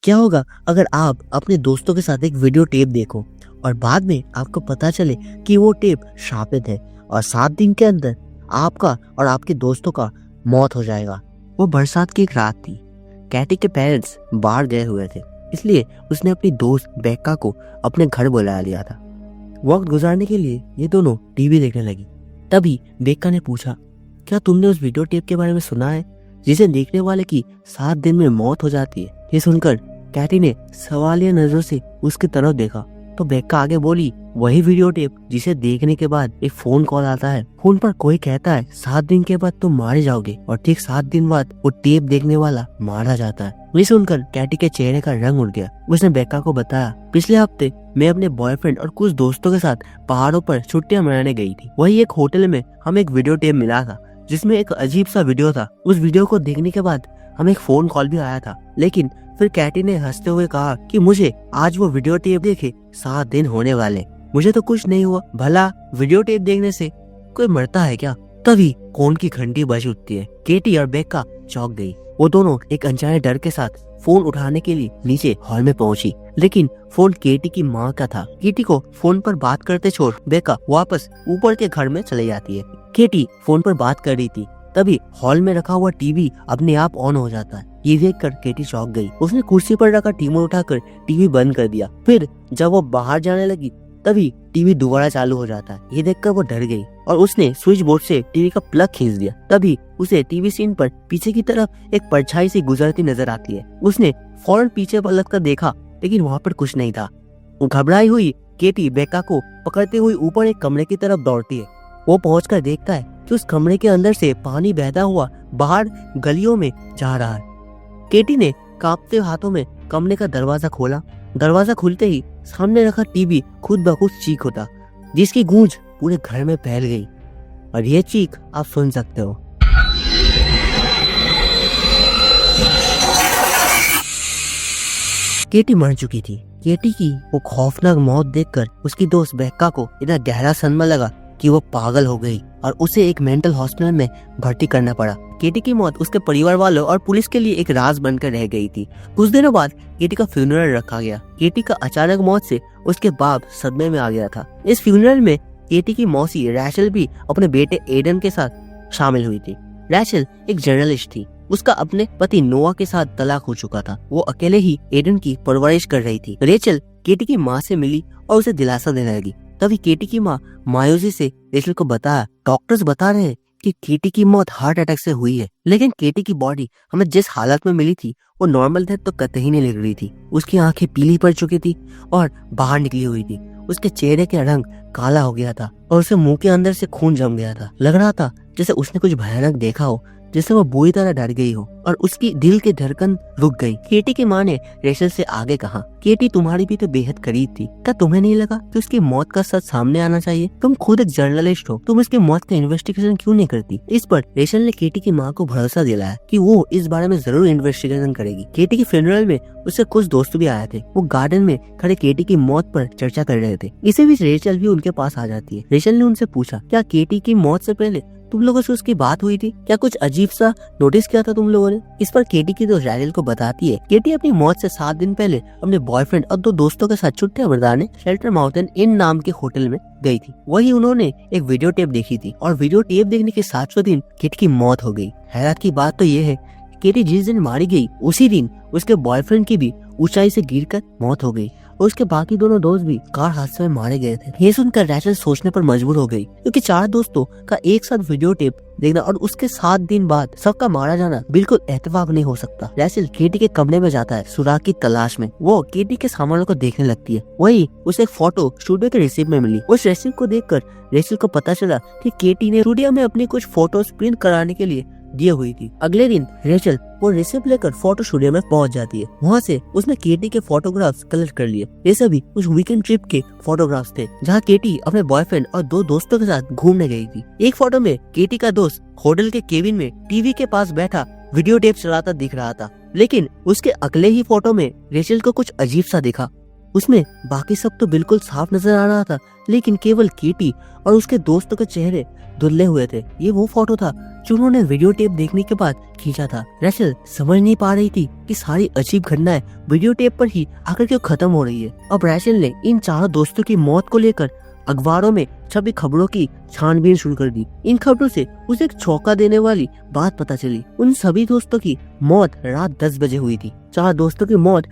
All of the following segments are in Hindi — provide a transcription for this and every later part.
क्या होगा अगर आप अपने दोस्तों के साथ एक वीडियो टेप देखो और बाद में आपको पता चले कि वो टेप शापित है और 7 दिन के अंदर आपका और आपके दोस्तों का मौत हो जाएगा। वो बरसात की एक रात थी। कैटी के पेरेंट्स बाहर गए हुए थे, इसलिए उसने अपनी दोस्त बेक्का को अपने घर बुला लिया था। वक्त गुजारने के लिए ये दोनों टीवी देखने लगी। तभी बेक्का ने पूछा, क्या तुमने उस वीडियो टेप के बारे में सुना है जिसे देखने वाले की 7 दिन में मौत हो जाती है? ये सुनकर कैटी ने सवालिया नजरों से उसकी तरफ देखा तो बेक्का आगे बोली, वही वीडियो टेप जिसे देखने के बाद एक फोन कॉल आता है। फोन पर कोई कहता है 7 दिन के बाद तुम मारे जाओगे और ठीक 7 दिन बाद वो टेप देखने वाला मारा जाता है। ये सुनकर कैटी के चेहरे का रंग उड़ गया। उसने बेक्का को बताया, पिछले हफ्ते मैं अपने बॉयफ्रेंड और कुछ दोस्तों के साथ पहाड़ों पर छुट्टियां मनाने गई थी। वही एक होटल में हमें एक वीडियो टेप मिला था जिसमें एक अजीब सा वीडियो था। उस वीडियो को देखने के बाद हमें एक फोन कॉल भी आया था, लेकिन फिर कैटी ने हंसते हुए कहा कि मुझे आज वो वीडियो टेप देखे 7 दिन होने वाले। मुझे तो कुछ नहीं हुआ, भला वीडियो टेप देखने से कोई मरता है क्या? तभी फोन की घंटी बज उठती है। केटी और बेक्का चौंक गई। वो दोनों एक अनजाने डर के साथ फोन उठाने के लिए नीचे हॉल में पहुंची, लेकिन फोन केटी की माँ का था। केटी को फोन पर बात करते छोड़ बेक्का वापस ऊपर के घर में चली जाती है। केटी फोन पर बात कर रही थी, तभी हॉल में रखा हुआ टीवी अपने आप ऑन हो जाता है। ये देखकर केटी चौंक गई। उसने कुर्सी पर रखा रिमोट उठाकर टीवी बंद कर दिया। फिर जब वो बाहर जाने लगी तभी टीवी दोबारा चालू हो जाता है। ये देखकर वो डर गई और उसने स्विच बोर्ड से टीवी का प्लग खींच दिया। तभी उसे टीवी स्क्रीन पर पीछे की तरफ एक परछाई सी गुजरती नजर आती है। उसने फौरन पीछे पलट कर देखा, लेकिन वहाँ पर कुछ नहीं था। घबराई हुई केटी बेक्का को पकड़ते हुए ऊपर एक कमरे की तरफ दौड़ती है। वो पहुंचकर देखता है कि उस कमरे के अंदर से पानी बहता हुआ बाहर गलियों में जा रहा है। केटी ने कांपते हाथों में कमरे का दरवाजा खोला। दरवाजा खुलते ही सामने रखा टीवी खुद ब खुद चीख उठा, जिसकी गूंज पूरे घर में फैल गई। और ये चीख आप सुन सकते हो। केटी मर चुकी थी। केटी की वो खौफनाक मौत देखकर उसकी दोस्त बेक्का को इतना गहरा सदमा लगा कि वो पागल हो गई और उसे एक मेंटल हॉस्पिटल में भर्ती करना पड़ा। केटी की मौत उसके परिवार वालों और पुलिस के लिए एक राज बनकर रह गई थी। कुछ दिनों बाद केटी का फ्यूनरल रखा गया। केटी का अचानक मौत से उसके बाप सदमे में आ गया था। इस फ्यूनरल में केटी की मौसी रैचल भी अपने बेटे एडन के साथ शामिल हुई थी। रैचल एक जर्नलिस्ट थी। उसका अपने पति नोआ के साथ तलाक हो चुका था। वो अकेले ही एडन की परवरिश कर रही थी। रेचल केटी की माँ से मिली और उसे दिलासा देने लगी। तभी केटी की माँ मायूसी से रेचल को बताया, डॉक्टर्स बता रहे हैं कि केटी की मौत हार्ट अटैक से हुई है, लेकिन केटी की बॉडी हमें जिस हालत में मिली थी वो नॉर्मल डेथ तो कतई नहीं लग रही थी। उसकी आंखें पीली पड़ चुकी थी और बाहर निकली हुई थी। उसके चेहरे का रंग काला हो गया था और उसे मुंह के अंदर से खून जम गया था। लग रहा था जैसे उसने कुछ भयानक देखा हो, जिससे वो बुरी तरह डर गई हो और उसकी दिल की धड़कन रुक गई। केटी की माँ ने रेचल से आगे कहा, केटी तुम्हारी भी तो बेहद करीब थी। क्या तुम्हें नहीं लगा कि उसकी मौत का सच सामने आना चाहिए? तुम खुद एक जर्नलिस्ट हो, तुम उसकी मौत का इन्वेस्टिगेशन क्यों नहीं करती? इस पर रेचल ने केटी की माँ को भरोसा दिलाया कि वो इस बारे में जरूर इन्वेस्टिगेशन करेगी। केटी के फ्यूनरल में उससे कुछ दोस्त भी आए थे। वो गार्डन में खड़े केटी की मौत पर चर्चा कर रहे थे। इसी बीच रेचल भी उनके पास आ जाती है। रेचल ने उनसे पूछा, क्या केटी की मौत से पहले तुम लोगों से उसकी बात हुई थी? क्या कुछ अजीब सा नोटिस किया था तुम लोगों ने? इस पर केटी की दोस्त रैचल को बताती है, केटी अपनी मौत से 7 दिन पहले अपने बॉयफ्रेंड और 2 दोस्तों के साथ छुट्टियां बिताने शेल्टर माउंटेन इन नाम के होटल में गई थी। वही उन्होंने एक वीडियो टेप देखी थी और वीडियो टेप देखने के 7वें दिन केटी की मौत हो गई। हैरत की बात तो ये है, केटी जिस दिन मारी गई उसी दिन उसके बॉयफ्रेंड की भी ऊंचाई से गिरकर मौत हो गई और उसके बाकी दोनों दोस्त भी कार हादसे में मारे गए थे। ये सुनकर रैचल सोचने पर मजबूर हो गई, क्योंकि 4 दोस्तों का एक साथ वीडियो टेप देखना और उसके 7 दिन बाद सबका मारा जाना बिल्कुल एतवाक नहीं हो सकता। रैचल केटी के कमरे में जाता है सुराग की तलाश में। वो केटी के सामानों को देखने लगती है। वही उसे एक फोटो स्टूडियो के रिसीव में मिली। उस रिसीव को देखकर रैचल को पता चला कि केटी ने स्टूडियो में अपनी कुछ फोटोज प्रिंट कराने के लिए दिए हुई थी। अगले दिन रेचल वो रिसिप्ट लेकर फोटो स्टूडियो में पहुंच जाती है। वहाँ से उसने केटी के फोटोग्राफ्स कलेक्ट कर लिए। ये सभी उस वीकेंड ट्रिप के फोटोग्राफ्स थे, जहाँ केटी अपने बॉयफ्रेंड और 2 दोस्तों के साथ घूमने गई थी। एक फोटो में केटी का दोस्त होटल के केबिन में टीवी के पास बैठा वीडियो टेप चलाता दिख रहा था, लेकिन उसके अगले ही फोटो में रेचल को कुछ अजीब सा दिखा। उसमें बाकी सब तो बिल्कुल साफ नजर आ रहा था, लेकिन केवल केटी और उसके दोस्तों के चेहरे धुंधले हुए थे। ये वो फोटो था जो उन्होंने वीडियो टेप देखने के बाद खींचा था। रैचल समझ नहीं पा रही थी कि सारी अजीब घटनाएं वीडियो टेप पर ही आकर क्यों खत्म हो रही है। अब रैचल ने इन चारों दोस्तों की मौत को लेकर अखबारों में छपी खबरों की छानबीन शुरू कर दी। इन खबरों से उसे एक चौंका देने वाली बात पता चली। उन सभी दोस्तों की मौत रात 10 बजे हुई थी। 4 दोस्तों की मौत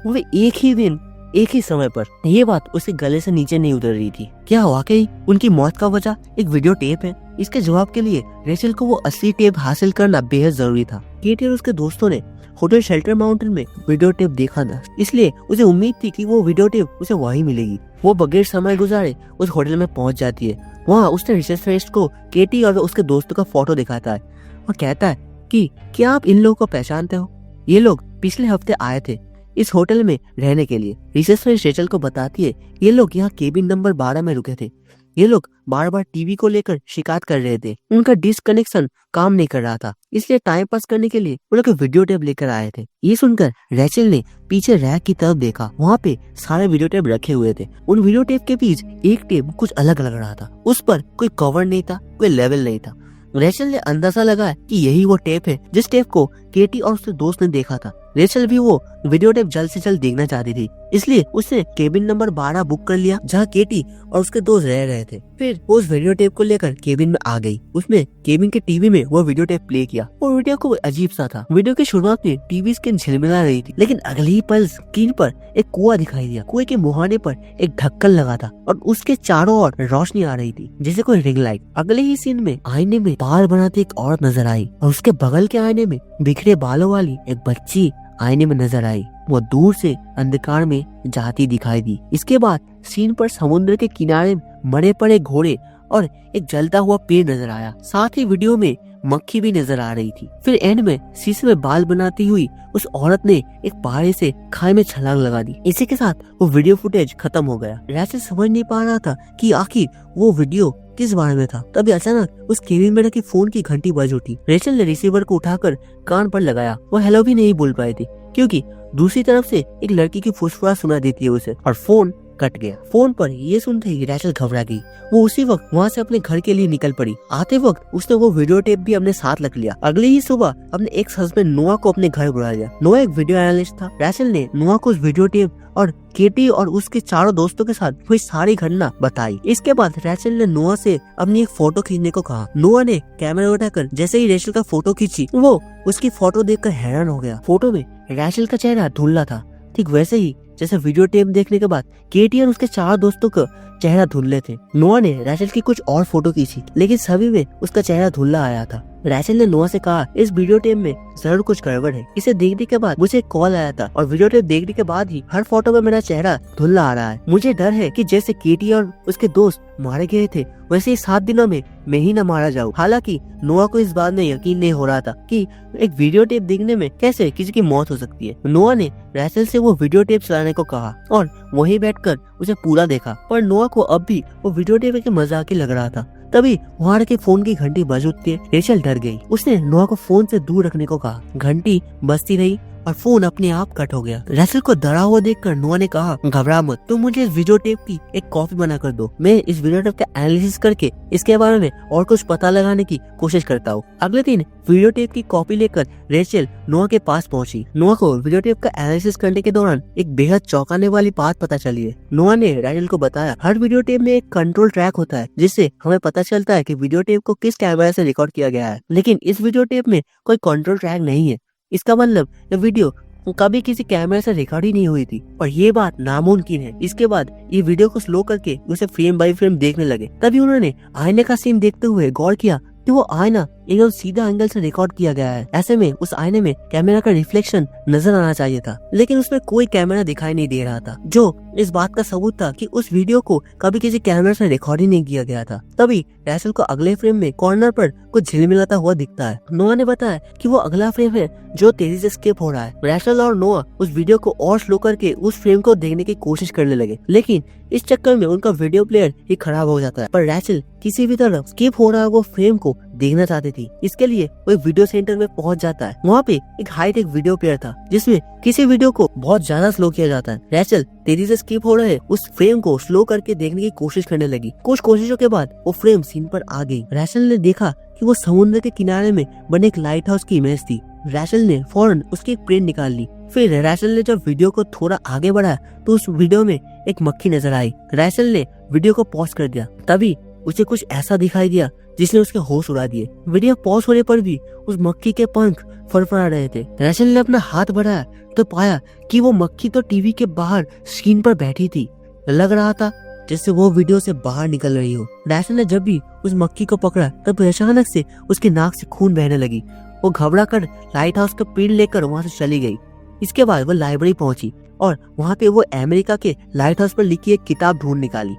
वो एक ही दिन एक ही समय पर। ये बात उसके गले से नीचे नहीं उतर रही थी। क्या वाकई उनकी मौत का वजह एक वीडियो टेप है? इसके जवाब के लिए रेचल को वो असली टेप हासिल करना बेहद जरूरी था। केटी और उसके दोस्तों ने होटल शेल्टर माउंटेन में वीडियो टेप देखा था, इसलिए उसे उम्मीद थी कि वो वीडियो टेप उसे वहीं मिलेगी। वो बगैर समय गुजारे उस होटल में पहुंच जाती है। वहाँ उसने रिसेप्शनिस्ट को केटी और उसके दोस्तों का फोटो दिखाता है और कहता है कि क्या आप इन लोगों को पहचानते हो? ये लोग पिछले हफ्ते आए थे इस होटल में रहने के लिए। रिसेप्शनिस्ट रेचल को बताती है ये लोग यहाँ केबिन नंबर 12 में रुके थे। ये लोग बार बार टीवी को लेकर शिकायत कर रहे थे। उनका डिस्कनेक्शन काम नहीं कर रहा था, इसलिए टाइम पास करने के लिए वो लोग वीडियो टेप लेकर आए थे। ये सुनकर रैचल ने पीछे रैक की तरफ देखा। वहाँ पे सारे वीडियो टेप रखे हुए थे। उन वीडियो टेप के बीच एक टेप कुछ अलग लग रहा था। उस पर कोई कवर नहीं था, कोई लेवल नहीं था। रेचल ने अंदाजा लगाया कि यही वो टेप है जिस टेप को केटी और उसके दोस्त ने देखा था। रेचल भी वो वीडियो टेप जल्द से जल्द देखना चाहती थी, इसलिए उसने केबिन नंबर 12 बुक कर लिया जहाँ केटी और उसके दोस्त रह रहे थे। फिर वो उस वीडियो टेप को लेकर केबिन में आ गई। उसने केबिन के टीवी में वो वीडियो टेप प्ले किया। वो वीडियो को अजीब सा था। वीडियो की शुरुआत में टीवी स्क्रीन झिलमिला रही थी, लेकिन अगले ही पल स्क्रीन पर एक कुआं दिखाई दिया। कुएं के मुहाने पर एक ढक्कन लगा था और उसके चारों ओर रोशनी आ रही थी जैसे कोई रिंग लाइट। अगले ही सीन में आईने में बाल बनाती एक औरत नजर आई और उसके बगल के आईने में बिखरे बालों वाली एक बच्ची आईने में नजर आई। वो दूर से अंधकार में जाती दिखाई दी। इसके बाद सीन पर समुद्र के किनारे मरे पड़े घोड़े और एक जलता हुआ पेड़ नजर आया। साथ ही वीडियो में मक्खी भी नजर आ रही थी। फिर एंड में शीशे में बाल बनाती हुई उस औरत ने एक पहाड़ी से खाई में छलांग लगा दी। इसी के साथ वो वीडियो फुटेज खत्म हो गया। रैचल समझ नहीं पा रहा था कि आखिर वो वीडियो किस बारे में था। तभी अचानक उस केबिन में रखी फोन की घंटी बज उठी। रेचल ने रिसीवर को उठाकर कान पर लगाया। वो हेलो भी नहीं बोल पाई थी क्योंकि दूसरी तरफ से एक लड़की की फुसफुसाहट सुना देती है उसे, और फोन कट गया। फोन पर ये सुनते ही रैचल घबरा गई। वो उसी वक्त वहाँ से अपने घर के लिए निकल पड़ी। आते वक्त उसने वो वीडियो टेप भी अपने साथ रख लिया। अगले ही सुबह अपने एक्स हस्बैंड नोआ को अपने घर बुला लिया। नोआ एक वीडियो एनालिस्ट था। रैचल ने नोआ को उस वीडियो टेप और केटी और उसके चारों दोस्तों के साथ हुई सारी घटना बताई। इसके बाद रैचल ने नोआ से अपनी एक फोटो खींचने को कहा। नोआ ने कैमरा उठाकर जैसे ही रैचल का फोटो खींची, वो उसकी फोटो देखकर हैरान हो गया। फोटो में रैचल का चेहरा धुंधला था, ठीक वैसे ही जैसे वीडियो टेप देखने के बाद केटी और उसके 4 दोस्तों का चेहरा धुंधले थे। नोआ ने रैचल की कुछ और फोटो खींची, लेकिन सभी में उसका चेहरा धुंधला आया था। रैचल ने नोआ से कहा इस वीडियो टेप में जरूर कुछ गड़बड़ है। इसे देखने के बाद मुझे कॉल आया था और वीडियो टेप देखने के बाद ही हर फोटो में मेरा चेहरा धुंधला आ रहा है। मुझे डर है कि जैसे केटी और उसके दोस्त मारे गए थे वैसे ही 7 दिनों में मैं ही न मारा जाऊं। हालांकि नोआ को इस बात में यकीन नहीं हो रहा था कि एक वीडियो टेप देखने में कैसे किसी की मौत हो सकती है। नोआ ने रैचल से वो वीडियो टेप चलाने को कहा और वहीं बैठकर उसे पूरा देखा, पर नोआ को अब भी वो वीडियो टेप के मजाक ही लग रहा था। तभी वहाँ के फोन की घंटी बज उठती है। रेचल डर गई। उसने नोआ को फोन से दूर रखने को कहा। घंटी बजती रही और फोन अपने आप कट हो गया। रैचल को डरा हुआ देखकर नोआ ने कहा घबरा मत, तुम मुझे इस वीडियो टेप की एक कॉपी बना कर दो। मैं इस वीडियो टेप का एनालिसिस करके इसके बारे में और कुछ पता लगाने की कोशिश करता हूँ। अगले दिन वीडियो टेप की कॉपी लेकर रेचल नोआ के पास पहुंची। नोआ को वीडियो टेप का एनालिसिस करने के दौरान एक बेहद चौंकाने वाली बात पता चली है। नोआ ने रैचल को बताया हर वीडियो टेप में एक कंट्रोल ट्रैक होता है जिससे हमें पता चलता है कि वीडियो टेप को किस कैमरा से रिकॉर्ड किया गया है, लेकिन इस वीडियो टेप में कोई कंट्रोल ट्रैक नहीं है। इसका मतलब ये वीडियो कभी किसी कैमरे से रिकॉर्ड ही नहीं हुई थी और ये बात नामुमकिन है। इसके बाद ये वीडियो को स्लो करके उसे फ्रेम बाय फ्रेम देखने लगे। तभी उन्होंने आईने का सीन देखते हुए गौर किया कि वो आईना एकदम सीधा एंगल से रिकॉर्ड किया गया है। ऐसे में उस आईने में कैमरा का रिफ्लेक्शन नजर आना चाहिए था, लेकिन उसमें कोई कैमरा दिखाई नहीं दे रहा था, जो इस बात का सबूत था कि उस वीडियो को कभी किसी कैमरा से रिकॉर्ड ही नहीं किया गया था। तभी रैचल को अगले फ्रेम में कॉर्नर पर कुछ झिलमिलाता हुआ दिखता है। नोआ ने बताया कि वो अगला फ्रेम है जो तेजी से स्किप हो रहा है। रैचल और नोआ उस वीडियो को और स्लो करके उस फ्रेम को देखने की कोशिश करने लगे, लेकिन इस चक्कर में उनका वीडियो प्लेयर ही खराब हो जाता है। पर रैचल किसी भी तरह स्किप हो रहा वो फ्रेम को देखना चाहती थी। इसके लिए वो एक वीडियो सेंटर में पहुंच जाता है। वहाँ पे एक हाईटेक वीडियो प्लेयर था जिसमें किसी वीडियो को बहुत ज्यादा स्लो किया जाता है। रैचल तेजी से स्किप हो रहे उस फ्रेम को स्लो करके देखने की कोशिश करने लगी। कुछ कोशिशों के बाद वो फ्रेम सीन पर आ गई। रैचल ने देखा कि वो समुद्र के किनारे में बने एक लाइट हाउस की इमेज थी। रैचल ने फौरन उसकी एक प्रिंट निकाल ली। फिर रैचल ने जब वीडियो को थोड़ा आगे बढ़ाया तो उस वीडियो में एक मक्खी नजर आई। रैचल ने वीडियो को पॉज कर दिया। तभी उसे कुछ ऐसा दिखाई दिया जिसने उसके होश उड़ा दिए। वीडियो पॉज होने पर भी उस मक्खी के पंख फड़फड़ा रहे थे। रैचल ने अपना हाथ बढ़ाया तो पाया कि वो मक्खी तो टीवी के बाहर स्क्रीन पर बैठी थी। लग रहा था जैसे वो वीडियो से बाहर निकल रही हो। रैचल ने जब भी उस मक्खी को पकड़ा तब अचानक से उसके नाक से खून बहने लगी। वो घबरा कर लाइट हाउस का प्रिंट लेकर वहाँ से चली गई। इसके बाद वो लाइब्रेरी पहुंची और वहाँ पे वो अमेरिका के लाइट हाउस पर लिखी एक किताब ढूंढ निकाली।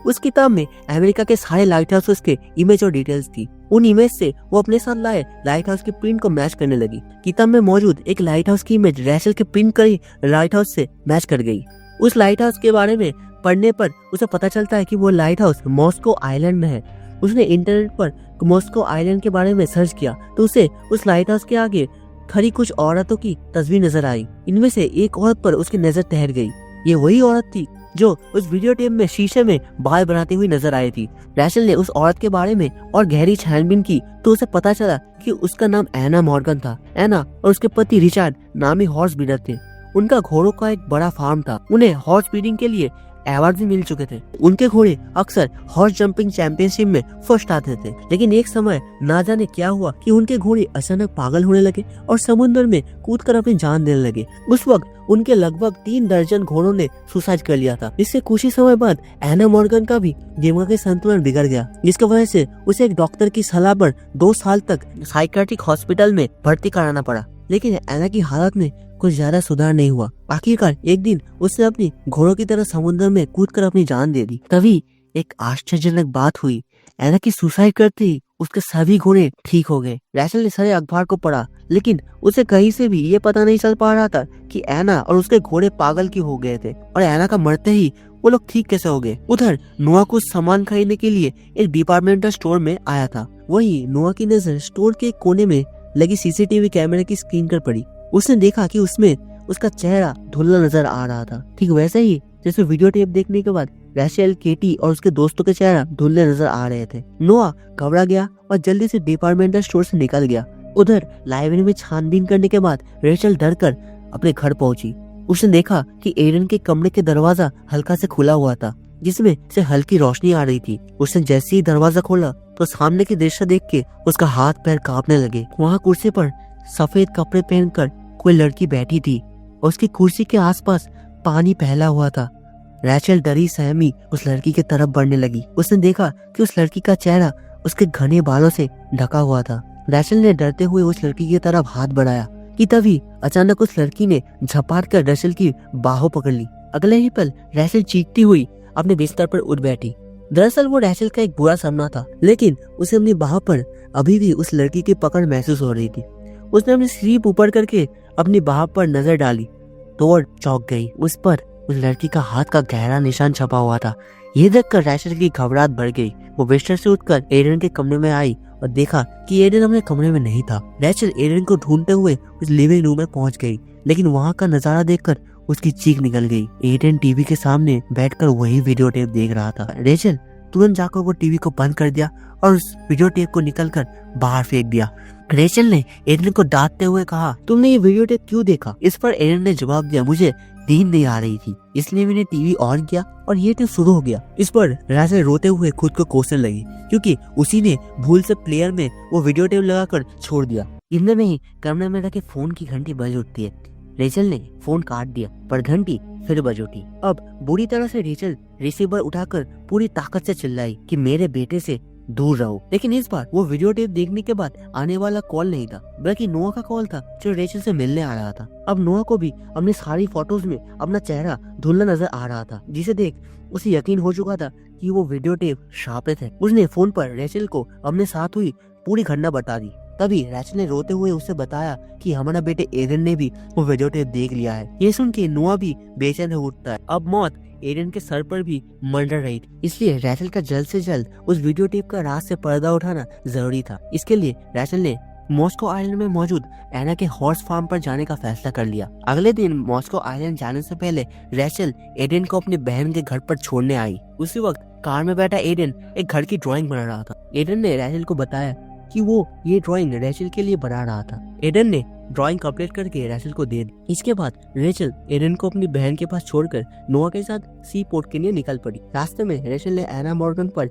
उस किताब में अमेरिका के सारे लाइट हाउसेस के इमेज और डिटेल्स थी। उन इमेज से वो अपने साथ लाए लाइट हाउस के प्रिंट को मैच करने लगी। किताब में मौजूद एक लाइट हाउस की इमेज रैचल के प्रिंट करी लाइट हाउस से मैच कर गई। उस लाइट हाउस के बारे में पढ़ने पर उसे पता चलता है कि वो लाइट हाउस मॉस्को आइलैंड में है। उसने इंटरनेट पर मॉस्को आइलैंड के बारे में सर्च किया तो उसे उस लाइट हाउस के आगे खड़ी कुछ औरतों की तस्वीर नजर आई। इनमें से एक औरत पर उसकी नजर ठहर गई। ये वही औरत थी जो उस वीडियो टेप में शीशे में बाल बनाती हुई नजर आई थी। रैचल ने उस औरत के बारे में और गहरी छानबीन की तो उसे पता चला कि उसका नाम एना मॉर्गन था। एना और उसके पति रिचार्ड नामी हॉर्स ब्रीडर थे। उनका घोड़ों का एक बड़ा फार्म था। उन्हें हॉर्स ब्रीडिंग के लिए अवार्ड भी मिल चुके थे। उनके घोड़े अक्सर हॉर्स जंपिंग चैंपियनशिप में फर्स्ट आते थे। लेकिन एक समय ना जाने क्या हुआ कि उनके घोड़े अचानक पागल होने लगे और समुद्र में कूदकर अपनी जान देने लगे। उस वक्त उनके लगभग 3 दर्जन घोड़ों ने सुसाइड कर लिया था। इससे कुछ ही समय बाद एना मॉर्गन का भी दिमागी संतुलन बिगड़ गया, जिसकी वजह से उसे एक डॉक्टर की सलाह पर 2 साल तक साइकियाट्रिक हॉस्पिटल में भर्ती कराना पड़ा। लेकिन एना की हालत में कुछ ज्यादा सुधार नहीं हुआ। आखिरकार एक दिन उसने अपनी घोड़ों की तरह समुद्र में कूदकर अपनी जान दे दी। तभी एक आश्चर्यजनक बात हुई। एना की सुसाइड करते ही उसके सभी घोड़े ठीक हो गए। रैचल ने सारे अखबार को पढ़ा लेकिन उसे कहीं से भी ये पता नहीं चल पा रहा था कि एना और उसके घोड़े पागल क्यों हो गए थे और एना का मरते ही वो लोग ठीक कैसे हो गए। उधर नोआ कुछ सामान खरीदने के लिए एक डिपार्टमेंटल स्टोर में आया था। वही नोआ की नजर स्टोर के कोने में लगी सीसीटीवी कैमरे की स्क्रीन पर पड़ी। उसने देखा कि उसमें उसका चेहरा धुंधला नजर आ रहा था, ठीक वैसे ही जैसे वीडियो टेप देखने के बाद रैचल, केटी और उसके दोस्तों के चेहरा धुंधले नजर आ रहे थे। नोआ घबरा गया और जल्दी से डिपार्टमेंटल स्टोर से निकल गया। उधर लाइब्रेरी में छानबीन करने के बाद रैचल डरकर अपने घर पहुंची। उसने देखा कि एडन के कमरे के दरवाजा हल्का से खुला हुआ था जिसमें से हल्की रोशनी आ रही थी। उसने जैसे ही दरवाजा खोला तो सामने की दृश्य देख के उसका हाथ पैर कांपने लगे। वहाँ कुर्सी पर सफेद कपड़े पहनकर कोई लड़की बैठी थी और उसकी कुर्सी के आसपास पानी फैला हुआ था। रैचल डरी सहमी उस लड़की की तरफ बढ़ने लगी। उसने देखा कि उस लड़की का चेहरा उसके घने बालों से ढका हुआ था। रैचल ने डरते हुए उस लड़की की तरफ हाथ बढ़ाया कि तभी अचानक उस लड़की ने झपाट कर रैचल की बाहों पकड़ ली। अगले ही पल रैचल चीखती हुई अपने बिस्तर पर उठ बैठी। दरअसल वो रैचल का एक बुरा सपना था, लेकिन उसे अपनी बाह पर अभी भी उस लड़की की पकड़ महसूस हो रही थी। उसने अपनी स्लीप ऊपर करके अपनी बाह पर नजर डाली तो वो चौंक गई। उस पर उस लड़की का हाथ का गहरा निशान छपा हुआ था। ये देखकर रैचल की घबराहट बढ़ गई। वो बिस्तर से उठकर एडन के कमरे में आई और देखा कि एडन अपने कमरे में नहीं था। रैचल एडन को ढूंढते हुए उस लिविंग रूम में पहुंच गई, लेकिन वहाँ का नजारा देखकर उसकी चीख निकल गई। एडन टीवी के सामने बैठकर वही वीडियो टेप देख रहा था। रैचल तुरंत जाकर वो टीवी को बंद कर दिया और उस वीडियो टेप को निकलकर बाहर फेंक दिया। रैचल ने एडन को डांटते हुए कहा, तुमने ये वीडियो टेप क्यों देखा? इस पर एडन ने जवाब दिया, मुझे नींद नहीं आ रही थी इसलिए मैंने टीवी ऑन किया और ये टेप शुरू हो गया। इस पर रैचल रोते हुए खुद को कोसने लगी क्योंकि उसी ने भूल से प्लेयर में वो वीडियो टेप लगाकर छोड़ दिया। इतने में ही कमरे में रखे फोन की घंटी बज उठती है। रैचल ने फोन काट दिया पर घंटी फिर बज उठी। अब बुरी तरह से रैचल रिसीवर उठाकर पूरी ताकत से चिल्लाई कि मेरे बेटे से दूर रहो। लेकिन इस बार वो वीडियो टेप देखने के बाद आने वाला कॉल नहीं था, बल्कि नोआ का कॉल था जो रैचल से मिलने आ रहा था। अब नोआ को भी अपनी सारी फोटोज में अपना चेहरा धुंधला नजर आ रहा था, जिसे देख उसे यकीन हो चुका था कि वो वीडियो टेप शापित है। उसने फोन पर रैचल को अपने साथ हुई पूरी घटना बता दी। तभी रैचल ने रोते हुए उसे बताया कि हमारा बेटे एडन ने भी वो वीडियो टेप देख लिया है। ये सुन के नोआ भी बेचैन हो उठता है। अब मौत एडन के सर पर भी मंडर रही थी, इसलिए रैचल का जल्द से जल्द उस वीडियो टेप का राज से पर्दा उठाना जरूरी था। इसके लिए रैचल ने मॉस्को आइलैंड में मौजूद एना के हॉर्स फार्म पर जाने का फैसला कर लिया। अगले दिन मॉस्को आइलैंड जाने से पहले रैचल एडन को अपनी बहन के घर पर छोड़ने आई। उसी वक्त कार में बैठा एडन एक घर की ड्राइंग बना रहा था। एडन ने रैचल को बताया कि वो ये ड्राइंग रैचल के लिए बना रहा था। एडन ने ड्राइंग कंप्लीट करके रैचल को दे दी। इसके बाद रैचल एडन को अपनी बहन के पास छोड़कर नोआ के साथ सी पोर्ट के लिए निकल पड़ी। रास्ते में रैचल ने एना मॉर्गन पर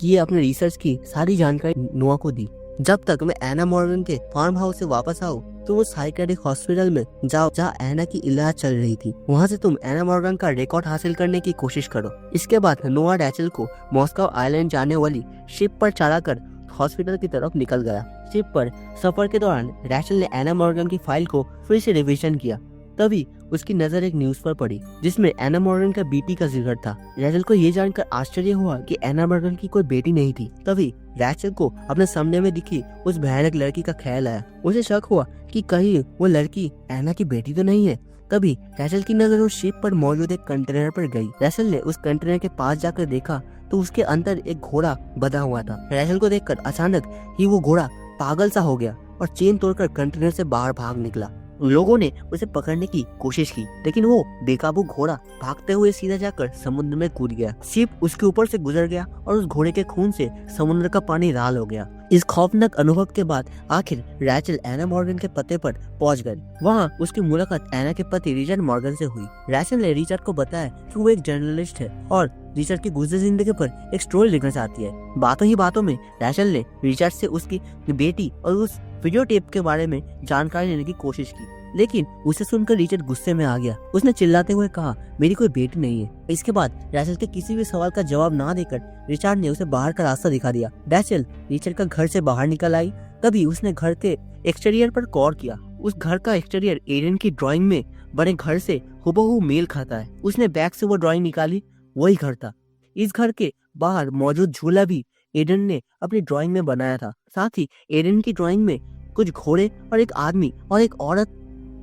किए अपने रिसर्च की सारी जानकारी नोआ को दी। जब तक मैं एना मॉर्गन के फार्म हाउस से वापस आऊँ तो वो साइकेट्रिक हॉस्पिटल में जाओ जहाँ एना की इलाज चल रही थी। वहाँ से तुम एना मॉर्गन का रिकॉर्ड हासिल करने की कोशिश करो। इसके बाद नोआ रैचल को मॉस्को आइलैंड जाने वाली शिप पर चढ़ाकर हॉस्पिटल की तरफ निकल गया। शिप पर सफर के दौरान रैचल ने एना मॉर्गन की फाइल को फिर से रिवीजन किया। तभी उसकी नजर एक न्यूज पर पड़ी जिसमें एना मॉर्गन का बीपी का जिक्र था। रैचल को ये जानकर आश्चर्य हुआ कि एना मॉर्गन की कोई बेटी नहीं थी। तभी रैचल को अपने सामने में दिखी उस भयानक लड़की का ख्याल आया। उसे शक हुआ कि कहीं वो लड़की एना की बेटी तो नहीं है। तभी रैचल की नजर उस शिप पर मौजूद एक कंटेनर पर गई। रैचल ने उस कंटेनर के पास जाकर देखा तो उसके अंदर एक घोड़ा बंधा हुआ था। रैचल को देखकर अचानक ही वो घोड़ा पागल सा हो गया और चेन तोड़कर कंटेनर से बाहर भाग निकला। लोगों ने उसे पकड़ने की कोशिश की लेकिन वो बेकाबू घोड़ा भागते हुए सीधा जाकर समुद्र में कूद गया। शिप उसके ऊपर से गुजर गया और उस घोड़े के खून से समुद्र का पानी लाल हो गया। इस खौफनाक अनुभव के बाद आखिर रैचल एना मॉर्गन के पते पर पहुंच गई। वहां उसकी मुलाकात एना के पति रिचर्ड मॉर्गन से हुई। रैचल ने रिचर्ड को बताया कि वो एक जर्नलिस्ट है और रिचर्ड की गुजरी जिंदगी पर एक स्टोरी लिखना चाहती है। बातों ही बातों में रैचल ने रिचर्ड से उसकी बेटी और उस वीडियो टेप के बारे में जानकारी लेने की कोशिश की, लेकिन उसे सुनकर रिचर्ड गुस्से में आ गया। उसने चिल्लाते हुए कहा, मेरी कोई बेटी नहीं है। इसके बाद रैचल के किसी भी सवाल का जवाब ना देकर रिचर्ड ने उसे बाहर का रास्ता दिखा दिया। रैचल रिचर्ड का घर से बाहर निकल आई। तभी उसने घर के एक्सटीरियर पर गौर किया। उस घर का एक्सटीरियर एडन की ड्राइंग में बने घर से हुबहू मेल खाता है। उसने बैग से वो ड्राइंग निकाली, वही घर था। इस घर के बाहर मौजूद झूला भी एडन ने अपनी ड्राइंग में बनाया था। साथ ही एडन की ड्राइंग में कुछ घोड़े और एक आदमी और एक औरत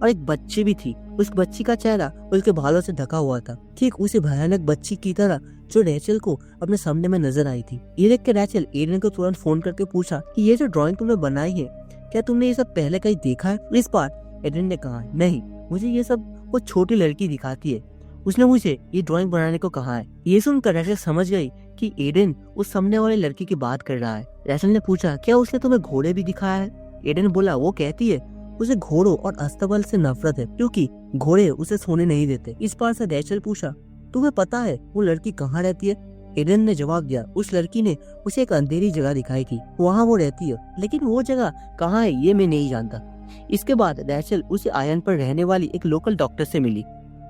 और एक बच्ची भी थी। उस बच्ची का चेहरा उसके बालों से ढका हुआ था, ठीक उसी भयानक बच्ची की तरह जो रैचल को अपने सामने में नजर आई थी। ये देख के रैचल एडन को तुरंत फोन करके पूछा कि ये जो ड्राइंग तुमने बनाई है, क्या तुमने ये सब पहले कहीं देखा है? इस बार एडन ने कहा, नहीं, मुझे ये सब वो छोटी लड़की दिखाती है, उसने मुझे ये ड्राइंग बनाने को कहा है। ये सुनकर रैचल समझ गई कि एडन उस सामने वाली लड़की की बात कर रहा है। रैचल ने पूछा, क्या उसने तुम्हें घोड़े भी दिखाया है? एडन बोला, वो कहती है उसे घोड़ों और अस्तबल से नफरत है क्योंकि घोड़े उसे सोने नहीं देते। इस बार से रैचल पूछा, तुम्हें पता है वो लड़की कहाँ रहती है? एडन ने जवाब दिया, उस लड़की ने उसे एक अंधेरी जगह दिखाई थी, वहाँ वो रहती है, लेकिन वो जगह कहाँ है ये मैं नहीं जानता। इसके बाद रैचल उसी आइलैंड पर रहने वाली एक लोकल डॉक्टर से मिली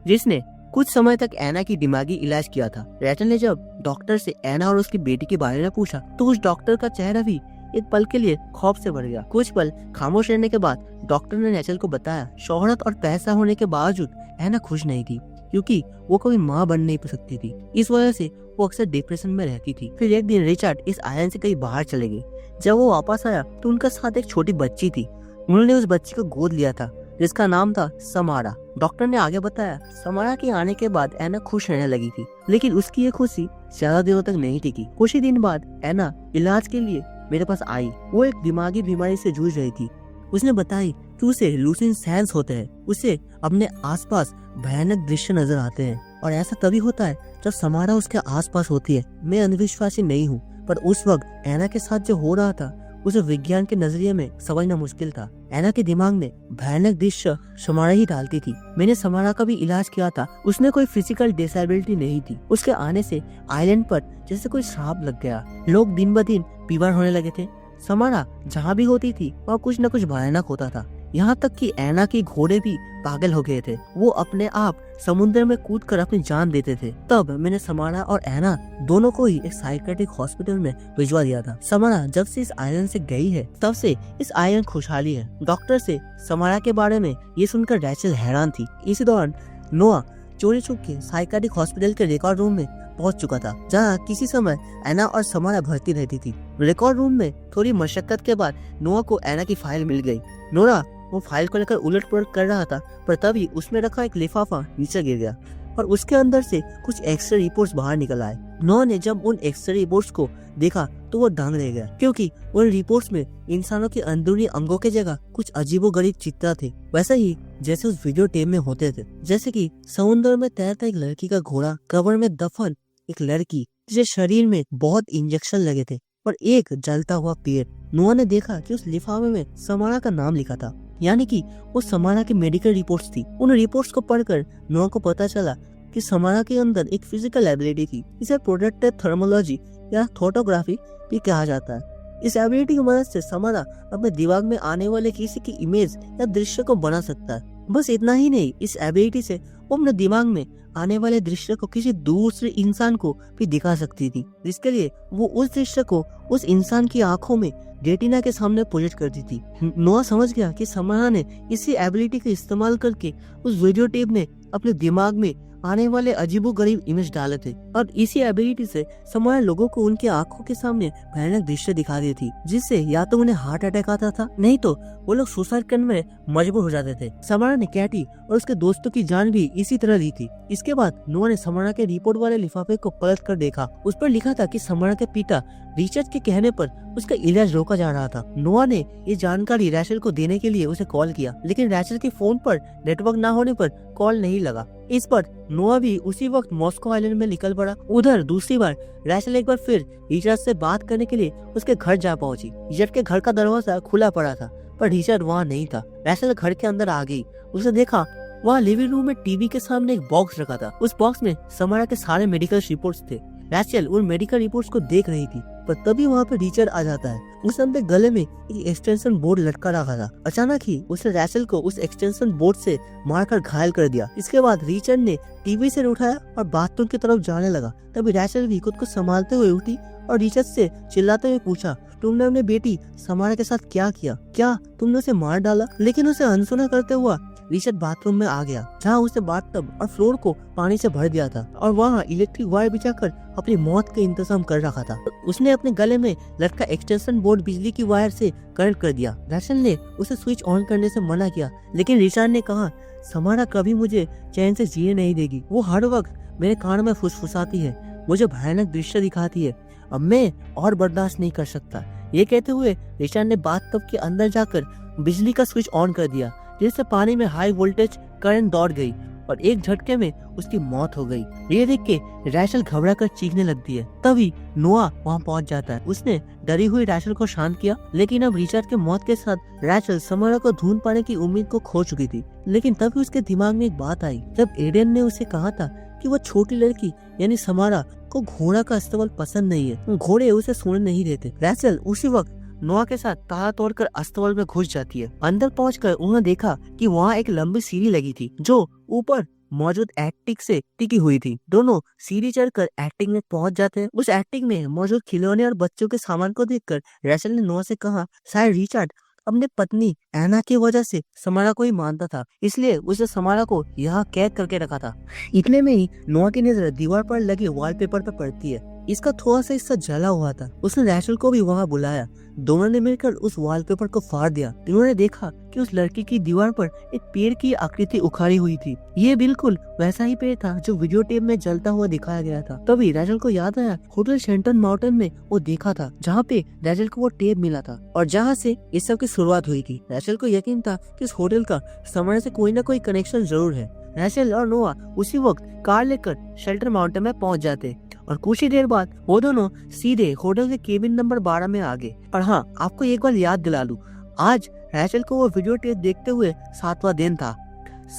जिसने कुछ समय तक एना की दिमागी इलाज किया था। रैचल ने जब डॉक्टर से एना और उसकी बेटी के बारे में पूछा तो उस डॉक्टर का चेहरा भी एक पल के लिए खौफ से भर गया। कुछ पल खामोश रहने के बाद डॉक्टर ने रैचल को बताया, शोहरत और पैसा होने के बावजूद एना खुश नहीं थी क्योंकि वो कभी माँ बन नहीं सकती थी। इस वजह से वो अक्सर डिप्रेशन में रहती थी। फिर एक दिन रिचर्ड इस आइलैंड से कहीं बाहर चले गए। जब वो वापस आया तो उनका साथ एक छोटी बच्ची थी। उन्होंने उस बच्ची को गोद लिया था जिसका नाम था समारा। डॉक्टर ने आगे बताया, समारा के आने के बाद एना खुश रहने लगी थी, लेकिन उसकी ये खुशी ज्यादा दिनों तक नहीं टिकी। कुछ ही दिन बाद एना इलाज के लिए मेरे पास आई। वो एक दिमागी बीमारी से जूझ रही थी। उसने बताई कि उसे लूसिन सेंस होते हैं, उसे अपने आसपास भयानक दृश्य नजर आते हैं और ऐसा तभी होता है जब समारा उसके आसपास होती है। मैं अंधविश्वासी नहीं हूँ, पर उस वक्त एना के साथ जो हो रहा था उसे विज्ञान के नजरिए में समझना मुश्किल था। एना के दिमाग में भयानक दृश्य समारा ही डालती थी। मैंने समारा का भी इलाज किया था, उसने कोई फिजिकल डिसेबिलिटी नहीं थी। उसके आने से आइलैंड पर जैसे कोई श्राप लग गया। लोग दिन ब दिन बीमार होने लगे थे। समारा जहाँ भी होती थी वहाँ कुछ न कुछ भयानक होता था। यहाँ तक कि एना के घोड़े भी पागल हो गए थे। वो अपने आप समुद्र में कूदकर अपनी जान देते थे। तब मैंने समारा और एना दोनों को ही एक साइकेट्रिक हॉस्पिटल में भिजवा दिया था। समारा जब से इस आइलैंड से गई है तब से इस आइलैंड खुशहाली है। डॉक्टर से समारा के बारे में ये सुनकर रैचल हैरान थी। इसी दौरान नोआ चोरी छुप के साइकेट्रिक हॉस्पिटल के रिकॉर्ड रूम में पहुंच चुका था, जहां किसी समय एना और समारा भर्ती रहती थी। रिकॉर्ड रूम में थोड़ी मशक्कत के बाद नोआ को एना की फाइल मिल गई। नोरा वो फाइल को लेकर उलट पुलट कर रहा था, पर तभी उसमें रखा एक लिफाफा नीचे गिर गया और उसके अंदर से कुछ एक्सरे रिपोर्ट्स बाहर निकल आए। नोआ ने जब उन एक्सरे रिपोर्ट्स को देखा तो वो दंग रह गया, क्योंकि उन रिपोर्ट्स में इंसानों के अंदरूनी अंगों की जगह कुछ अजीबोगरीब चित्र थे, वैसे ही जैसे उस वीडियो टेप में होते थे। जैसे कि समुद्र में तैरता एक लड़की का घोड़ा, कब्र में दफन एक लड़की जिसके शरीर में बहुत इंजेक्शन लगे थे और एक जलता हुआ पेड़। नोआ ने देखा कि उस लिफाफे में समारा का नाम लिखा था, यानी कि वो समारा की मेडिकल रिपोर्ट्स थी। उन रिपोर्ट्स को पढ़कर नोआ को पता चला कि समारा के अंदर एक फिजिकल एबिलिटी थी। इसे प्रोडक्टिव थर्मोलॉजी या फोटोग्राफी भी कहा जाता है। इस एबिलिटी की मदद से समारा अपने दिमाग में आने वाले किसी की इमेज या दृश्य को बना सकता है। बस इतना ही नहीं, इस एबिलिटी से वो अपने दिमाग में आने वाले दृश्य को किसी दूसरे इंसान को भी दिखा सकती थी, जिसके लिए वो उस दृश्य को उस इंसान की आंखों में रेटिना के सामने प्रोजेक्ट करती थी। नोआ समझ गया कि समारा ने इसी एबिलिटी का इस्तेमाल करके उस वीडियो टेप में अपने दिमाग में आने वाले अजीबोगरीब इमेज डाले थे और इसी एबिलिटी से समारा लोगों को उनकी आंखों के सामने भयानक दृश्य दिखा रही थी, जिससे या तो उन्हें हार्ट अटैक आता था, नहीं तो वो लोग सुसाइड करने में मजबूर हो जाते थे। समारा ने कैटी और उसके दोस्तों की जान भी इसी तरह ली थी। इसके बाद नोआ ने समारा के रिपोर्ट वाले लिफाफे को पलट कर देखा। उस पर लिखा था कि समारा के पिता रिचर्ड के कहने पर उसका इलाज रोका जा रहा था। नोआ ने ये जानकारी रैचल को देने के लिए उसे कॉल किया, लेकिन रैचल के फोन पर नेटवर्क न होने पर कॉल नहीं लगा। इस पर नोआ भी उसी वक्त मॉस्को आइलैंड में निकल पड़ा। उधर दूसरी बार रैचल एक बार फिर रिचर्ड से बात करने के लिए उसके घर जा पहुंची। रिचर्ड के घर का दरवाजा खुला पड़ा था, पर रिचर्ड वहाँ नहीं था। रैचल घर के अंदर आ गई। उसने देखा वहाँ लिविंग रूम में टीवी के सामने एक बॉक्स रखा था। उस बॉक्स में समारा के सारे मेडिकल रिपोर्ट्स थे। रैचल उन मेडिकल रिपोर्ट्स को देख रही थी, पर तभी वहाँ पे रिचर्ड आ जाता है। उसने अपने गले में एक एक्सटेंशन बोर्ड लटका रखा था। अचानक ही उसने रैचल को उस एक्सटेंशन बोर्ड से मारकर घायल कर दिया। इसके बाद रिचर्ड ने टीवी से उठाया और बाथरूम की तरफ जाने लगा। तभी रैचल भी खुद को संभालते हुए उठी और रिचर्ड से चिल्लाते हुए पूछा, तुमने अपनी बेटी समारा के साथ क्या किया? क्या तुमने उसे मार डाला? लेकिन उसे अनसुना करते हुआ रिचर्ड बाथरूम में आ गया, जहाँ उसने बाथटब और फ्लोर को पानी से भर दिया था और वहाँ इलेक्ट्रिक वायर बिछाकर अपनी मौत का इंतजाम कर रखा था। उसने अपने गले में लटका एक्सटेंशन बोर्ड बिजली की वायर से कनेक्ट कर दिया। रैचल ने उसे स्विच ऑन करने से मना किया, लेकिन रिचर्ड ने कहा, समारा कभी मुझे चैन से जीने नहीं देगी। वो हर वक्त मेरे कान में फुसफुसाती है, मुझे भयानक दृश्य दिखाती है। अब मैं और बर्दाश्त नहीं कर सकता। ये कहते हुए रिचर्ड ने बाथटब के अंदर जाकर बिजली का स्विच ऑन कर दिया, जिससे पानी में हाई वोल्टेज करंट दौड़ गई और एक झटके में उसकी मौत हो गई। ये देख के रैचल घबरा कर चीखने लगती है। तभी नोआ वहाँ पहुँच जाता है। उसने डरी हुई रैचल को शांत किया, लेकिन अब रिचर्ड के मौत के साथ रैचल समारा को ढूंढ पाने की उम्मीद को खो चुकी थी। लेकिन तभी उसके दिमाग में एक बात आई, जब एडेन ने उसे कहा था कि वो छोटी लड़की यानी समारा को घोड़ा का इस्तेमाल पसंद नहीं है, घोड़े उसे सुन नहीं देते। रैचल उसी वक्त नोआ के साथ ताला तोड़कर अस्तबल में घुस जाती है। अंदर पहुंचकर उन्होंने देखा कि वहाँ एक लंबी सीढ़ी लगी थी, जो ऊपर मौजूद एटिक से टिकी हुई थी। दोनों सीढ़ी चढ़कर एटिक में पहुंच जाते हैं। उस एटिक में मौजूद खिलौने और बच्चों के सामान को देखकर रैचल ने नोआ से कहा, शायद रिचर्ड अपने पत्नी एना की वजह से समारा को ही मानता था, इसलिए उसने समारा को यहाँ कैद करके रखा था। इतने में ही नोआ की नजर दीवार पर लगे वॉलपेपर पर पड़ती है। इसका थोड़ा सा हिस्सा जला हुआ था। उसने रैचल को भी वहाँ बुलाया। दोनों ने मिलकर उस वॉलपेपर को फाड़ दिया। उन्होंने देखा कि उस लड़की की दीवार पर एक पेड़ की आकृति उखाड़ी हुई थी। ये बिल्कुल वैसा ही पेड़ था जो वीडियो टेप में जलता हुआ दिखाया गया था। तभी रैचल को याद आया होटल शेंटन माउंटेन में वो देखा था, जहाँ पे रैचल को वो टेप मिला था और जहाँ से इस सब की शुरुआत हुई थी। रैचल को यकीन था कि इस होटल का समारा से कोई न कोई कनेक्शन जरूर है। रैचल और नोआ उसी वक्त कार लेकर शेल्टर माउंटेन में पहुंच जाते और कुछ ही देर बाद वो दोनों सीधे होटल के केबिन नंबर 12 में आ गए। और हाँ, आपको एक बार याद दिला लूं, आज रैचल को वो वीडियो टेप देखते हुए 7वां दिन था।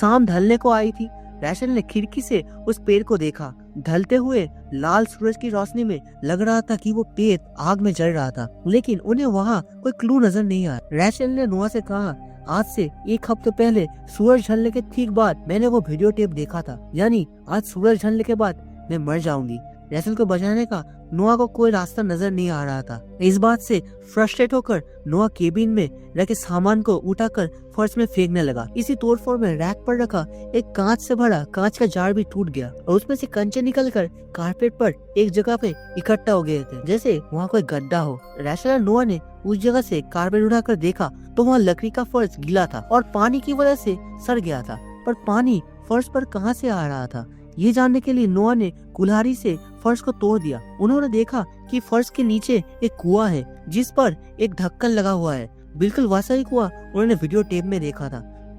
शाम ढलने को आई थी। रैचल ने खिड़की से उस पेड़ को देखा। ढलते हुए लाल सूरज की रोशनी में लग रहा था कि वो पेड़ आग में जल रहा था, लेकिन उन्हें वहाँ कोई क्लू नजर नहीं आया। रैचल ने नोआ से कहा, आज से 1 हफ्ते पहले सूरज ढलने के ठीक बाद मैंने वो वीडियो टेप देखा था, यानी आज सूरज ढलने के बाद मैं मर जाऊंगी। रैचल को बचाने का नोआ को कोई रास्ता नजर नहीं आ रहा था। इस बात से फ्रस्ट्रेट होकर नोआ केबिन में रखे सामान को उठाकर फर्श में फेंकने लगा। इसी तोड़फोड़ में रैक पर रखा एक कांच से भरा कांच का जार भी टूट गया और उसमें से कंचे निकलकर कारपेट पर एक जगह पे इकट्ठा हो गए थे, जैसे वहाँ कोई गड्ढा हो। रैचल और नोआ ने उस जगह से कारपेट उठाकर देखा तो वहाँ लकड़ी का फर्श गीला था और पानी की वजह से सड़ गया था। पर पानी फर्श पर कहाँ से आ रहा था, ये जानने के लिए नोआ ने कुल्हाड़ी से फर्श को तोड़ दिया। उन्होंने देखा कि फर्श के नीचे एक कुआं है जिस पर एक ढक्कन लगा हुआ है। बिल्कुल वैसा ही कुआं उन्होंने वीडियो टेप में देखा था।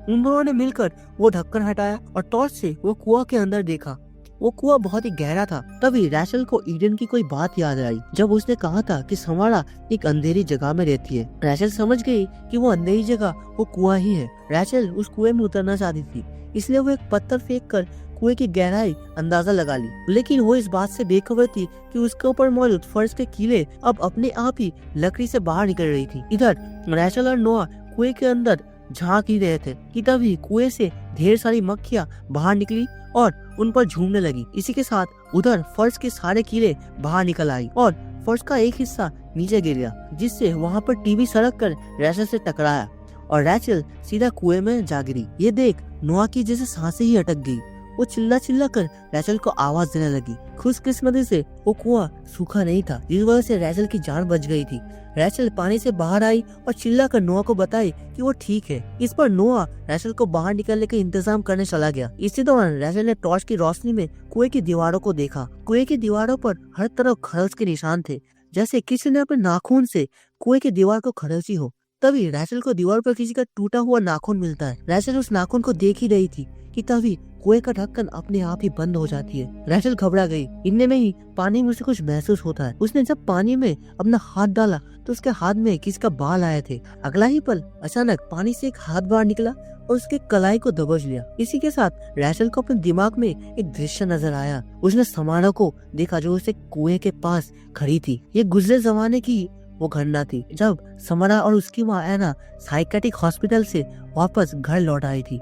उन दोनों ने मिलकर वो ढक्कन हटाया और टॉर्च से वो कुआं के अंदर देखा। वो कुआं बहुत ही गहरा था। तभी रैचल को ईडन की कोई बात याद आई जब उसने कहा था कि समारा एक अंधेरी जगह में रहती है। रैचल समझ गई कि वो अंधेरी जगह वो कुआं ही है। रैचल उस कुएं में उतरना चाहती थी, इसलिए वो एक पत्थर फेंक कर कुएं की गहराई अंदाजा लगा ली। लेकिन वो इस बात से बेखबर थी कि उसके ऊपर मौजूद फर्श के कीले अब अपने आप ही लकड़ी से बाहर निकल रही थी। इधर रैचल और नोआ कुएं के अंदर झांक ही रहे थे कि तभी कुएं से ढेर सारी मक्खियां बाहर निकली और उन पर झूमने लगी। इसी के साथ उधर फर्श के सारे कीले बाहर निकल आई और फर्श का एक हिस्सा नीचे गिर गया, जिससे वहाँ पर टीवी सड़क कर रैचल से टकराया और रैचल सीधा कुएं में जा गिरी। ये देख नोआ की जैसे सांसें ही अटक गई। वो चिल्ला चिल्ला कर रैचल को आवाज देने लगी। खुशकिस्मती से वो कुआं सूखा नहीं था, जिस वजह से रैचल की जान बच गई थी। रैचल पानी से बाहर आई और चिल्ला कर नोआ को बताई कि वो ठीक है। इस पर नोआ रैचल को बाहर निकलने का इंतजाम करने चला गया। इसी दौरान रैचल ने टॉर्च की रोशनी में कुएं की दीवारों को देखा। कुएं की दीवारों पर हर तरफ खरच के निशान थे, जैसे किसी ने अपने नाखून से कुएं की दीवार को खरची हो। तभी रैचल को दीवार पर किसी का टूटा हुआ नाखून मिलता है। रैचल उस नाखून को देख ही रही थी कि तभी कुएं का ढक्कन अपने आप ही बंद हो जाती है। रैचल घबरा गई। इतने में ही पानी में उसे कुछ महसूस होता है। उसने जब पानी में अपना हाथ डाला तो उसके हाथ में किसी का बाल आए थे। अगला ही पल अचानक पानी से एक हाथ बाहर निकला और उसके कलाई को दबोच लिया। इसी के साथ रैचल को अपने दिमाग में एक दृश्य नजर आया। उसने समारा को देखा जो उसे कुएं के पास खड़ी थी। ये गुजरे जमाने की वो घटना थी जब समारा और उसकी माँ एना साइकेट्रिक हॉस्पिटल से वापस घर लौट आई थी।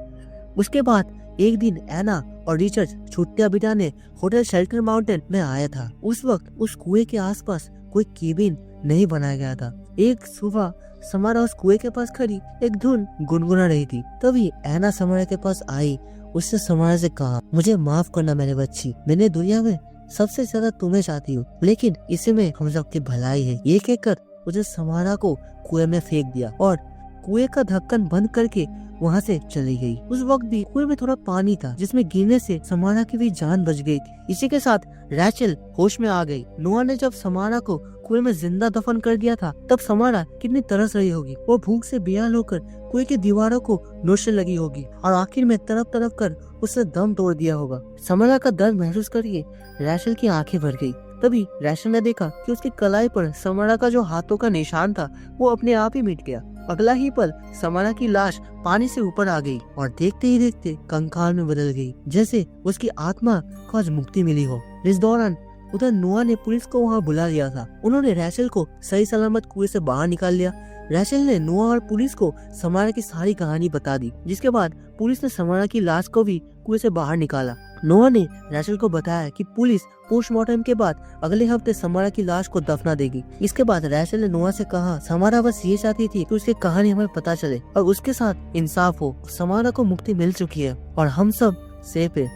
उसके बाद एक दिन एना और रिचर्ड छुट्टियां बिताने होटल शेल्टर माउंटेन में आया था। उस वक्त उस कुएं के आसपास कोई केबिन नहीं बनाया गया था। एक सुबह समारा उस कुएं के पास खड़ी एक धुन गुनगुना रही थी। तभी एना समारा के पास आई। उसने समारा से कहा, मुझे माफ करना मेरे बच्ची, मैंने दुनिया में सबसे ज्यादा तुम्हें चाहती हूँ, लेकिन इसी में हम सबकी भलाई है। ये कहकर उसने समारा को कुएं में फेंक दिया और कुएं का ढक्कन बंद करके वहाँ से चली गई। उस वक्त भी कुएं में थोड़ा पानी था, जिसमें गिरने से समारा की भी जान बच गई थी। इसी के साथ रैचल होश में आ गई। नोआ ने जब समारा को कुएं में जिंदा दफन कर दिया था, तब समारा कितनी तरस रही होगी। वो भूख से बेहाल होकर कुएं की दीवारों को नोचने लगी होगी और आखिर में तड़प तड़प कर उसने दम तोड़ दिया होगा। समारा का दर्द महसूस करके रैचल की आंखें भर गई। तभी रैचल ने देखा कि उसकी कलाई पर समारा का जो हाथों का निशान था वो अपने आप ही मिट गया। अगला ही पल समारा की लाश पानी से ऊपर आ गई और देखते ही देखते कंकाल में बदल गई, जैसे उसकी आत्मा को आज मुक्ति मिली हो। इस दौरान उधर नोआ ने पुलिस को वहाँ बुला लिया था। उन्होंने रैचल को सही सलामत कुएं से बाहर निकाल लिया। रैचल ने नोआ और पुलिस को समारा की सारी कहानी बता दी, जिसके बाद पुलिस ने समारा की लाश को भी कुएं से बाहर निकाला। नोआ ने रैचल को बताया कि पुलिस पोस्टमार्टम के बाद अगले हफ्ते समारा की लाश को दफना देगी। इसके बाद रैचल ने नोआ से कहा, समारा बस ये चाहती थी कि उसकी कहानी हमें पता चले और उसके साथ इंसाफ हो। समारा को मुक्ति मिल चुकी है और हम सब सेफ है,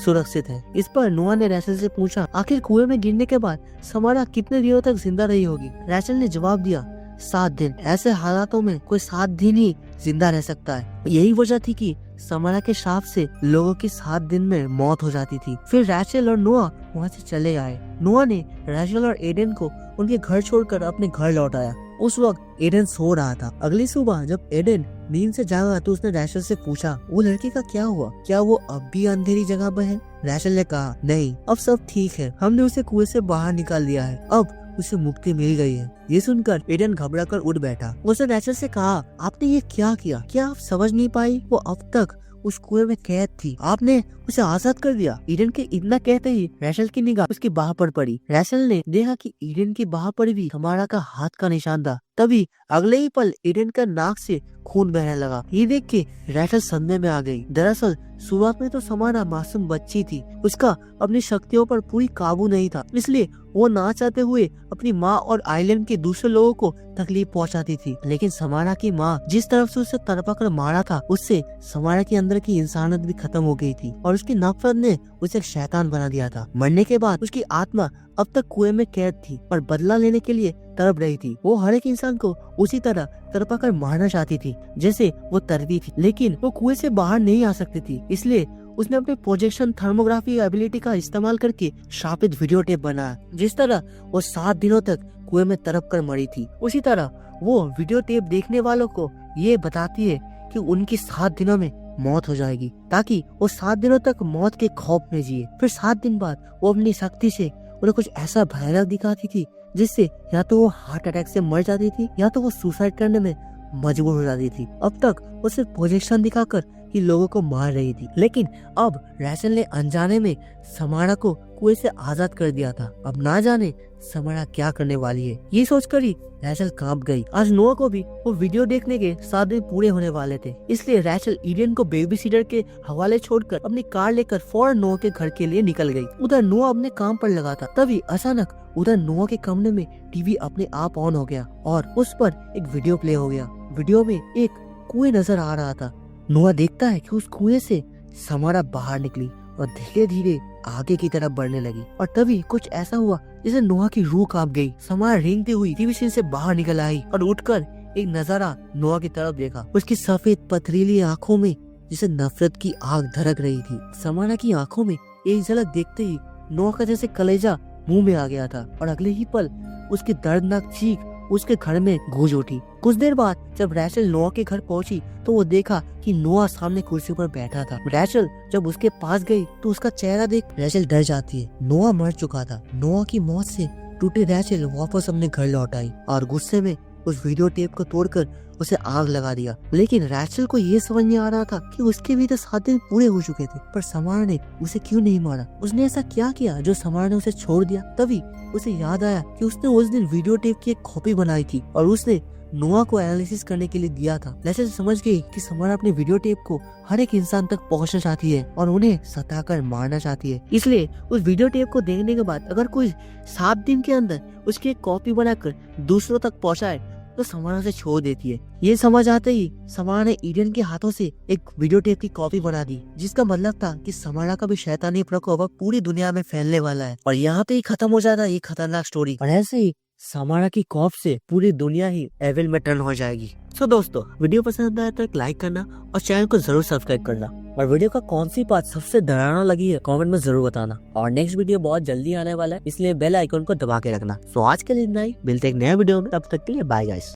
सुरक्षित है। इस पर नोआ ने रैचल से पूछा, आखिर कुएं में गिरने के बाद समारा कितने दिनों तक जिंदा रही होगी? रैचल ने जवाब दिया, 7 दिन। ऐसे हालातों में कोई 7 दिन ही जिंदा रह सकता है। यही वजह थी कि समारा के श्राप से लोगों की 7 दिन में मौत हो जाती थी। फिर रैचल और नोआ वहाँ से चले आए। नोआ ने रैचल और एडन को उनके घर छोड़कर अपने घर लौट आया। उस वक्त एडन सो रहा था। अगली सुबह जब एडन नींद से जागा तो उसने रैचल से पूछा, वो लड़की का क्या हुआ? क्या वो अब भी अंधेरी जगह पर है? रैचल ने कहा, नहीं, अब सब ठीक है। हमने उसे कुएं से बाहर निकाल दिया है। अब उसे मुक्ति मिल गई है। ये सुनकर एडन घबराकर उठ बैठा। उसने रैचल से कहा, आपने ये क्या किया? क्या आप समझ नहीं पाई? वो अब तक उस कुएं में कैद थी, आपने उसे आजाद कर दिया। ईडन के इतना कहते ही रैचल की निगाह उसकी बाह पर पड़ी। रैचल ने देखा कि ईडन की बाह पर भी समारा का हाथ का निशान था। तभी अगले ही पल ईडन का नाक से खून बहने लगा। ये देख के रैचल सदमे में आ गई। दरअसल शुरुआत में तो समारा मासूम बच्ची थी, उसका अपनी शक्तियों पर पूरी काबू नहीं था, इसलिए वो ना चाहते हुए अपनी माँ और आइलैंड के दूसरे लोगों को तकलीफ पहुंचाती थी। लेकिन समारा की माँ जिस तरफ से उसे तड़पा कर मारा था, उससे समारा के अंदर की इंसानियत भी खत्म हो गई थी और उसकी नफरत ने उसे एक शैतान बना दिया था। मरने के बाद उसकी आत्मा अब तक कुएं में कैद थी और बदला लेने के लिए तड़प रही थी। वो हर एक इंसान को उसी तरह तड़पा कर मारना चाहती थी जैसे वो तड़पी थी, लेकिन वो कुएं से बाहर नहीं आ सकती थी। इसलिए उसने अपने प्रोजेक्शन थर्मोग्राफी एबिलिटी का इस्तेमाल करके शापित वीडियो टेप बनाया। जिस तरह वो 7 दिनों तक कुएं में तड़प कर मरी थी, उसी तरह वो वीडियो टेप देखने वालों को ये बताती है कि उनकी 7 दिनों में मौत हो जाएगी, ताकि वो 7 दिनों तक मौत के खौफ में जिए। फिर 7 दिन बाद वो अपनी शक्ति से उन्हें कुछ ऐसा भयानक दिखाती थी जिससे या तो वो हार्ट अटैक से मर जाती थी या तो वो सुसाइड करने में मजबूर हो जाती थी। अब तक वो सिर्फ प्रोजेक्शन दिखाकर ही लोगों को मार रही थी, लेकिन अब रैचल ने अनजाने में समारा को कुएं से आजाद कर दिया था। अब ना जाने समारा क्या करने वाली है, ये सोचकर ही रैचल कांप गई। आज नोआ को भी वो वीडियो देखने के 7 दिन पूरे होने वाले थे, इसलिए रैचल ईडन को बेबी सीटर के हवाले छोड़कर अपनी कार लेकर फौरन नोआ के घर के लिए निकल गई। उधर नोआ अपने काम पर लगा था, तभी अचानक उधर नोआ के कमरे में टीवी अपने आप ऑन हो गया और उस पर एक वीडियो प्ले हो गया। वीडियो में एक कुएं नजर आ रहा था। नोआ देखता है कि उस कुएं से समारा बाहर निकली और धीरे धीरे आगे की तरफ बढ़ने लगी और तभी कुछ ऐसा हुआ जिसे नोआ की रूह कांप गई। समारा रेंगती हुई टीवी सीन से बाहर निकल आई और उठकर एक नजारा नोआ की तरफ देखा। उसकी सफेद पथरीली आंखों में जिसे नफरत की आग धड़क रही थी। समारा की आंखों में एक झलक देखते ही नोआ का जैसे कलेजा मुंह में आ गया था और अगले ही पल उसकी दर्दनाक चीख उसके घर में गूंज उठी। कुछ देर बाद जब रैचल नोआ के घर पहुंची तो वो देखा कि नोआ सामने कुर्सी पर बैठा था। रैचल जब उसके पास गई तो उसका चेहरा देख रैचल डर जाती है। नोआ मर चुका था। नोआ की मौत से टूटे रैचल वापस अपने घर लौट आई और गुस्से में उस वीडियो टेप को तोड़कर उसे आग लगा दिया। लेकिन रैचल को ये समझ नहीं आ रहा था कि उसके भी तो 7 दिन पूरे हो चुके थे, पर समारा ने उसे क्यों नहीं मारा। उसने ऐसा क्या किया जो समारा ने उसे छोड़ दिया। तभी उसे याद आया कि उसने उस दिन वीडियो टेप की एक कॉपी बनाई थी और उसने नोआ को एनालिसिस करने के लिए दिया था। रैचल समझ गई कि समारा अपने वीडियो टेप को हर एक इंसान तक पहुंचना चाहती है और उन्हें सताकर मारना चाहती है। इसलिए उस वीडियो टेप को देखने के बाद अगर कोई 7 दिन के अंदर उसकी एक कॉपी बनाकर दूसरों तक पहुंचाए तो समारा से छोड़ देती है। ये समझ आते ही समारा ने ईडन के हाथों से एक वीडियो टेप की कॉपी बना दी, जिसका मतलब था कि समारा का भी शैतानी प्रकोप पूरी दुनिया में फैलने वाला है और यहाँ पे ही खत्म हो जाता ये खतरनाक स्टोरी। और ऐसे ही समारा की कॉप से पूरी दुनिया ही एविल में टर्न हो जाएगी। सो दोस्तों, वीडियो पसंद आया तो एक लाइक करना और चैनल को जरूर सब्सक्राइब करना और वीडियो का कौन सी पार्ट सबसे डरावना लगी है कमेंट में जरूर बताना। और नेक्स्ट वीडियो बहुत जल्दी आने वाला है, इसलिए बेल आइकन को दबा के रखना। सो आज के लिए इतना ही, मिलते एक नया वीडियो में, तब तक के लिए बाय गाइस।